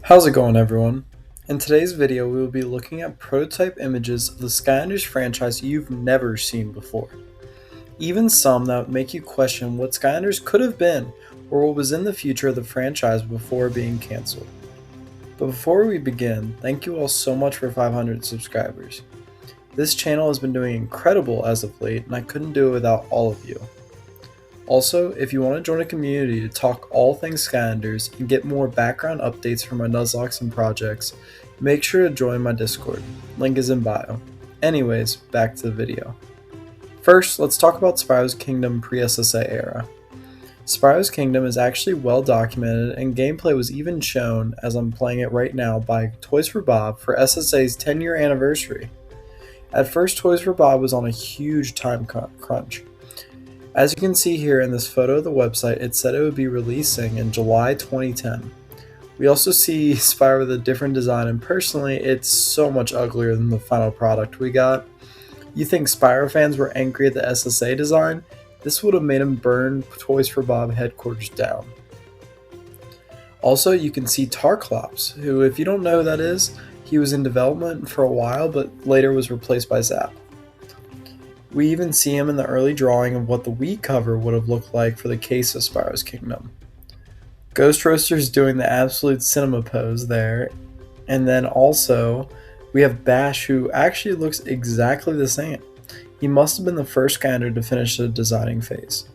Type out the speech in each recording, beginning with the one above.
How's it going, everyone? In today's video, we will be looking at prototype images of the Skylanders franchise you've never seen before. Even some that make you question what Skylanders could have been or what was in the future of the franchise before being cancelled. But before we begin, thank you all so much for 500 subscribers. This channel has been doing incredible as of late, and I couldn't do it without all of you. Also, if you want to join a community to talk all things Skylanders and get more background updates from my Nuzlockes and projects, make sure to join my Discord. Link is in bio. Anyways, back to the video. First, let's talk about Spyro's Kingdom pre-SSA era. Spyro's Kingdom is actually well documented, and gameplay was even shown, as I'm playing it right now, by Toys for Bob for SSA's 10-year anniversary. At first, Toys for Bob was on a huge time crunch. As you can see here in this photo of the website, it said it would be releasing in July 2010. We also see Spyro with a different design, and personally, it's so much uglier than the final product we got. You think Spyro fans were angry at the SSA design? This would have made them burn Toys for Bob headquarters down. Also, you can see Tarklops, who, if you don't know who that is, he was in development for a while, but later was replaced by Zap. We even see him in the early drawing of what the Wii cover would have looked like for the case of Spyro's Kingdom. Ghost Roaster's doing the absolute cinema pose there, and then also we have Bash, who actually looks exactly the same. He must have been the first Skylander to finish the designing phase.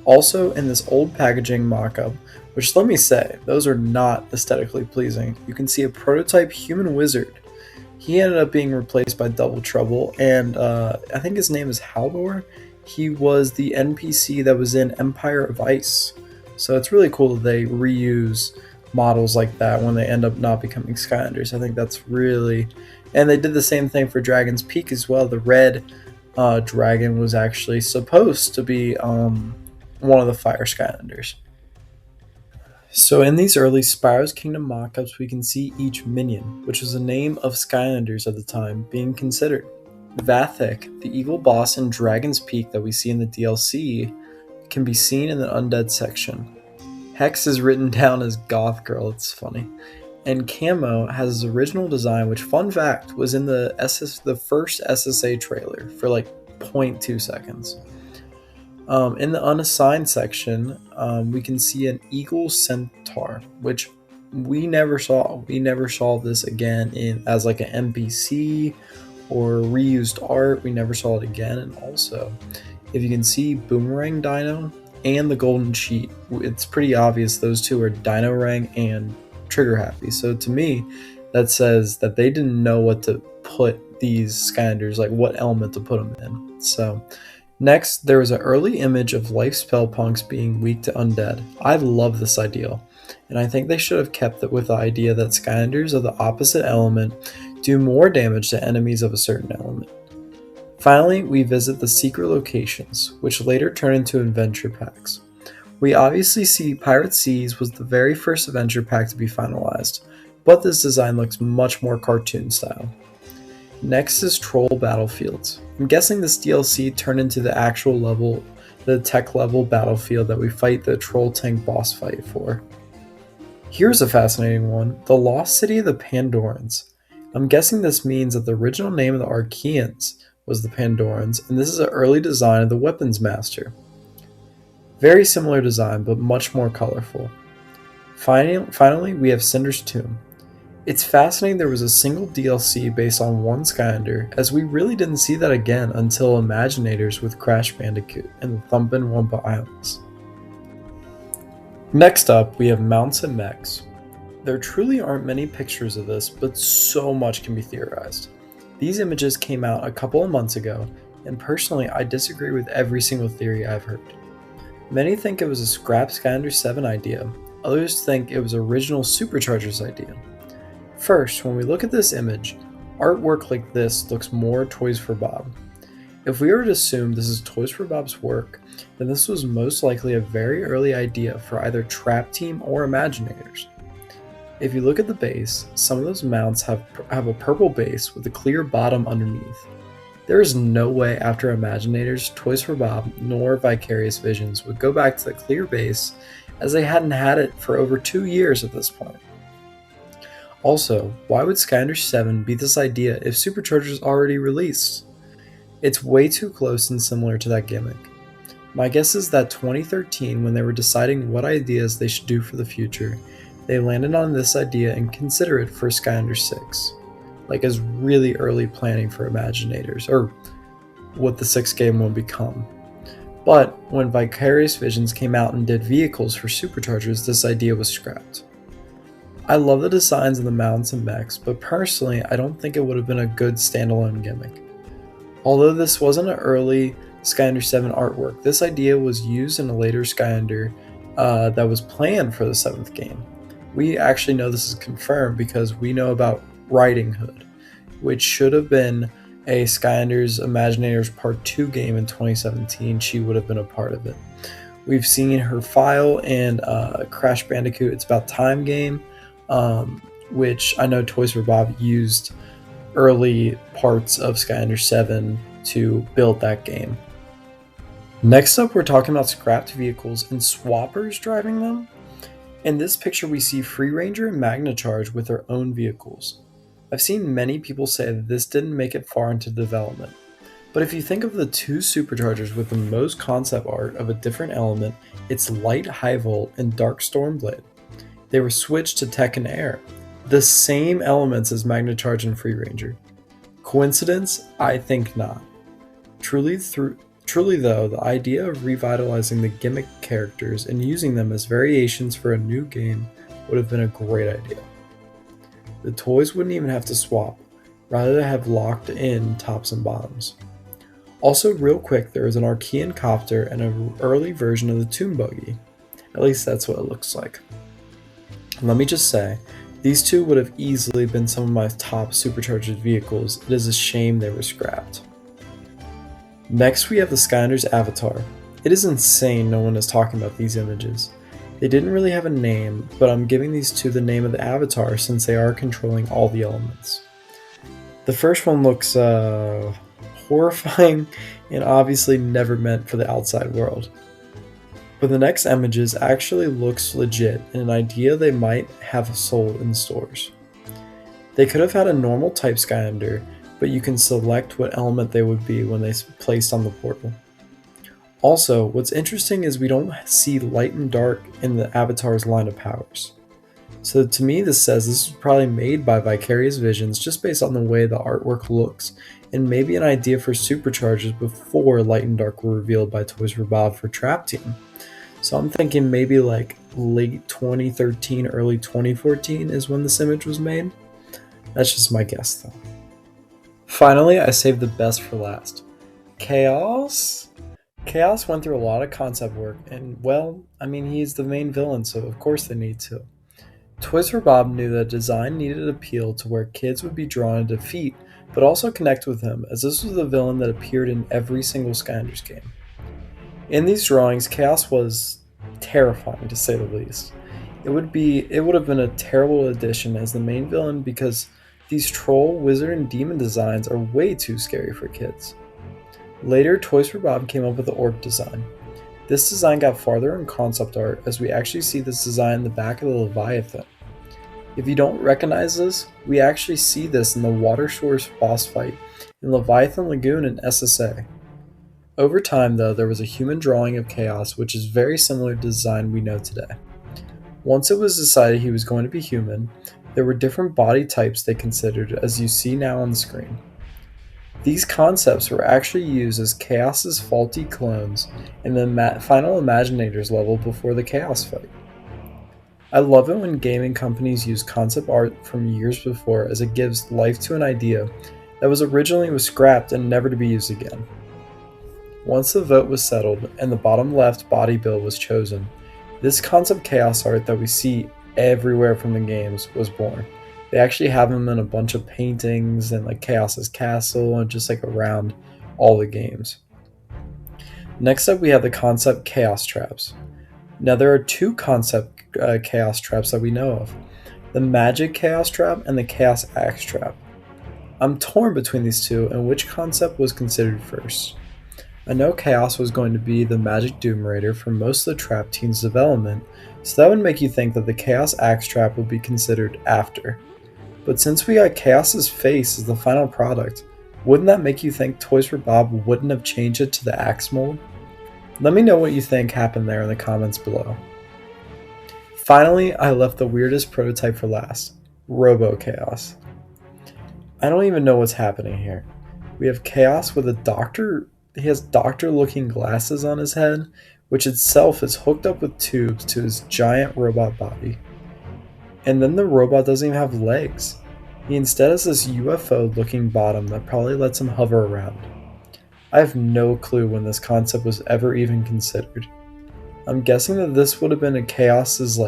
Also, in this old packaging mock-up, which let me say, those are not aesthetically pleasing, you can see a prototype human wizard. He ended up being replaced by Double Trouble, and I think his name is Haldor. He was the NPC that was in Empire of Ice. So it's really cool that they reuse models like that when they end up not becoming Skylanders. I think that's really... And they did the same thing for Dragon's Peak as well. The red dragon was actually supposed to be one of the Fire Skylanders. So in these early Spyro's Kingdom mockups, we can see each minion, which was the name of Skylanders at the time, being considered. Vathek, the evil boss in Dragon's Peak that we see in the DLC, can be seen in the Undead section. Hex is written down as Goth Girl, it's funny. And Camo has his original design, which, fun fact, was in the first SSA trailer for like 0.2 seconds. In the unassigned section, we can see an eagle centaur, which we never saw. We never saw this again as like an NPC or reused art. We never saw it again. And also, if you can see Boomerang Dino and the Golden Sheet, it's pretty obvious those two are Dino Rang and Trigger Happy. So to me, that says that they didn't know what to put these Skylanders, like what element to put them in. So next, there was an early image of Life Spell Punks being weak to undead. I love this ideal, and I think they should have kept it with the idea that Skylanders of the opposite element do more damage to enemies of a certain element. Finally, we visit the secret locations, which later turn into adventure packs. We obviously see Pirate Seas was the very first adventure pack to be finalized, but this design looks much more cartoon style. Next is Troll Battlefields. I'm guessing this DLC turned into the actual level, the tech level battlefield that we fight the Troll Tank boss fight for. Here's a fascinating one, the Lost City of the Pandorans. I'm guessing this means that the original name of the Archeans was the Pandorans, and this is an early design of the Weapons Master. Very similar design, but much more colorful. Finally, we have Cinder's Tomb. It's fascinating there was a single DLC based on one Skylander, as we really didn't see that again until Imaginators with Crash Bandicoot and the Thumpin' Wumpa Islands. Next up, we have Mounts and Mechs. There truly aren't many pictures of this, but so much can be theorized. These images came out a couple of months ago, and personally I disagree with every single theory I've heard. Many think it was a scrap Skylanders 7 idea, others think it was original Superchargers idea. First, when we look at this image, artwork like this looks more Toys for Bob. If we were to assume this is Toys for Bob's work, then this was most likely a very early idea for either Trap Team or Imaginators. If you look at the base, some of those mounts have a purple base with a clear bottom underneath. There is no way after Imaginators, Toys for Bob, nor Vicarious Visions would go back to the clear base, as they hadn't had it for over 2 years at this point. Also, why would Skylanders 7 be this idea if Superchargers is already released? It's way too close and similar to that gimmick. My guess is that 2013, when they were deciding what ideas they should do for the future, they landed on this idea and consider it for Skylanders 6, like as really early planning for Imaginators, or what the 6th game will become. But when Vicarious Visions came out and did vehicles for Superchargers, this idea was scrapped. I love the designs of the mounts and mechs, but personally I don't think it would have been a good standalone gimmick. Although this wasn't an early Skylanders 7 artwork, this idea was used in a later Skylander that was planned for the 7th game. We actually know this is confirmed because we know about Riding Hood, which should have been a Skylanders Imaginators Part 2 game in 2017. She would have been a part of it. We've seen her file in Crash Bandicoot It's About Time game, which I know Toys for Bob used early parts of Skylanders 7 to build that game. Next up, we're talking about scrapped vehicles and swappers driving them. In this picture, we see Free Ranger and Magna Charge with their own vehicles. I've seen many people say that this didn't make it far into development. But if you think of the two Superchargers with the most concept art of a different element, it's Light High Volt and Dark Stormblade. They were switched to Tech and Air, the same elements as Magna Charge and Free Ranger. Coincidence? I think not. Truly though, the idea of revitalizing the gimmick characters and using them as variations for a new game would have been a great idea. The toys wouldn't even have to swap, rather than have locked in tops and bottoms. Also, real quick, there is an Archean copter and an early version of the Tomb Buggy. At least that's what it looks like. And let me just say, these two would have easily been some of my top Supercharged vehicles. It is a shame they were scrapped. Next, we have the Skylanders Avatar. It is insane no one is talking about these images. They didn't really have a name, but I'm giving these two the name of the Avatar since they are controlling all the elements. The first one looks horrifying and obviously never meant for the outside world. But the next images actually looks legit and an idea they might have sold in stores. They could have had a normal type Skylander, but you can select what element they would be when they placed on the portal. Also, what's interesting is we don't see light and dark in the Avatar's line of powers. So to me this says this was probably made by Vicarious Visions just based on the way the artwork looks, and maybe an idea for Superchargers before Light and Dark were revealed by Toys for Bob for Trap Team. So I'm thinking maybe like late 2013, early 2014 is when this image was made. That's just my guess though. Finally, I saved the best for last. Kaos? Kaos went through a lot of concept work, and well, I mean, he's the main villain, so of course they need to. Toys for Bob knew that design needed appeal to where kids would be drawn to defeat, but also connect with him, as this was the villain that appeared in every single Skylanders game. In these drawings, Kaos was terrifying to say the least. It would have been a terrible addition as the main villain because these troll, wizard, and demon designs are way too scary for kids. Later, Toys for Bob came up with the orc design. This design got farther in concept art as we actually see this design in the back of the Leviathan. If you don't recognize this, we actually see this in the Water Source boss fight in Leviathan Lagoon in SSA. Over time though, there was a human drawing of Kaos which is very similar to the design we know today. Once it was decided he was going to be human, there were different body types they considered as you see now on the screen. These concepts were actually used as Kaos's faulty clones in the final Imaginators level before the Kaos fight. I love it when gaming companies use concept art from years before as it gives life to an idea that was originally scrapped and never to be used again. Once the vote was settled and the bottom left body build was chosen, this concept Kaos art that we see everywhere from the games was born. They actually have him in a bunch of paintings and like Kaos's castle and just like around all the games. Next up we have the concept Kaos traps. Now there are two concept Kaos traps that we know of. The Magic Kaos trap and the Kaos Axe trap. I'm torn between these two and which concept was considered first. I know Kaos was going to be the Magic Doom Raider for most of the Trap Team's development, so that would make you think that the Kaos Axe trap would be considered after. But since we got Kaos's face as the final product, wouldn't that make you think Toys for Bob wouldn't have changed it to the axe mold? Let me know what you think happened there in the comments below. Finally, I left the weirdest prototype for last, Robo Kaos. I don't even know what's happening here. We have Kaos with a doctor. He has doctor-looking glasses on his head, which itself is hooked up with tubes to his giant robot body. And then the robot doesn't even have legs. He instead has this UFO-looking bottom that probably lets him hover around. I have no clue when this concept was ever even considered. I'm guessing that this would have been a Kaos's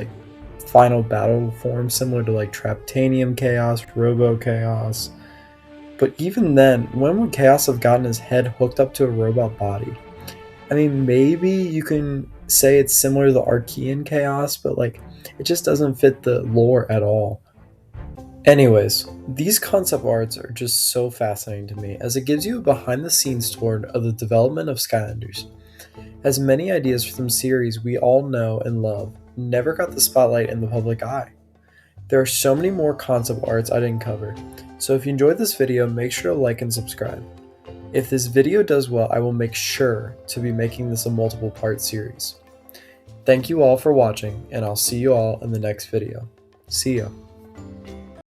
final battle form, similar to Traptanium Kaos, Robo Kaos. But even then, when would Kaos have gotten his head hooked up to a robot body? I mean, maybe you can say it's similar to the Archean Kaos, but it just doesn't fit the lore at all. Anyways, these concept arts are just so fascinating to me, as it gives you a behind-the-scenes tour of the development of Skylanders. As many ideas from series we all know and love never got the spotlight in the public eye. There are so many more concept arts I didn't cover, so if you enjoyed this video, make sure to like and subscribe. If this video does well, I will make sure to be making this a multiple part series. Thank you all for watching, and I'll see you all in the next video. See ya.